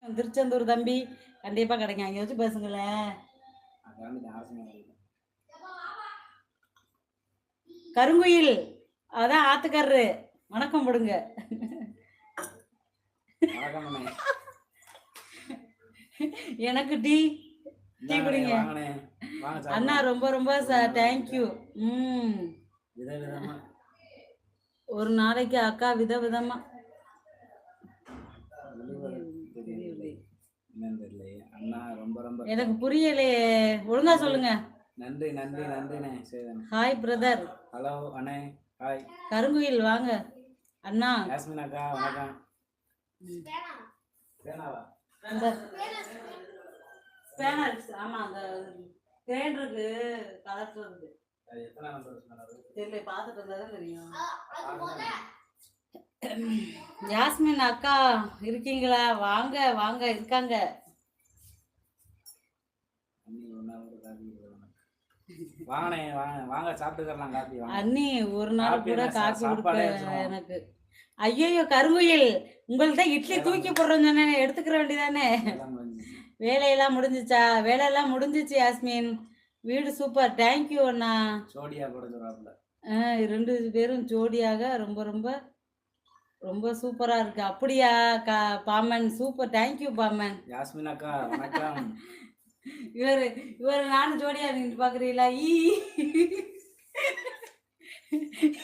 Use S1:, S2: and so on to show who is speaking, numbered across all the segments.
S1: திருச்செந்தூர் தம்பி கண்டிப்பா கிடைக்கும். அங்க வச்சு பேசுங்களேன். கருங்குயில் அதான் ஆத்துக்காரரு. வணக்கம் போடுங்க. எனக்கு டீ குடிங்க அண்ணா. ரொம்ப ரொம்ப தேங்க்யூ. ஒரு நாளைக்கு அக்கா விதவிதமா எனக்கு புரியலையே, ஒழுங்கா சொல்லுங்க.
S2: நன்றி நன்றி நன்றிண்ணே.
S1: Hi brother.
S2: ஹலோ அண்ணே. ஹாய்
S1: கருங்குயில் வாங்க அண்ணா.
S2: யாஸ்மின் அக்கா வணக்கம்.
S1: ஆமா அந்த கிரைண்டருக்கு கலெக்டருக்கு தெரியல, பார்த்துட்டு இருந்தாதான் தெரியும். யாஸ்மின் அக்கா இருக்கீங்களா? வாங்க வாங்க. இருக்காங்க. அண்ணி ஒரு நாள் கூட காஃபி கொடுக்க எனக்கு. ஐயோ கருங்குயில், உங்கள்ட்ட இட்லி தூக்கி போடுறோம் சொன்னே, எடுத்துக்கிற வேண்டியதானே. வேலையெல்லாம் முடிஞ்சிச்சா? வேலையெல்லாம் முடிஞ்சிச்சு யாஸ்மின். வீடு சூப்பர். தேங்க்யூ அண்ணா.
S2: ஜோடியா போட சொல்றாப்ல.
S1: 2 பேரும் ஜோடியாக ரொம்ப ரொம்ப ரொம்ப சூப்பரா இருக்கு. அப்படியா பாமன்? சூப்பர். தேங்க்யூ பாமன்.
S2: யாஸ்மின் அக்கா வணக்கம்.
S1: இவரு நானும் ஜோடியா நின்று பாக்குறீங்களா?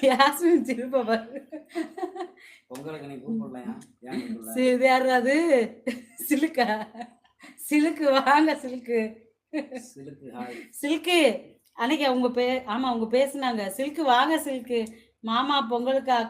S1: யாஸ்மின் சிரிப்பா பாரு.
S2: உங்களுக்கு நீ கூப்பிடலையா?
S1: இது யாரு அது? சிலுக்கா? சிலுக்கு வாங்க. சிலுக்கு சில்கு அன்னைக்கு அவங்க ஆமா அவங்க பேசுனாங்க. சில்கு வாங்க. சில்கு மாமா பொங்கலுக்கு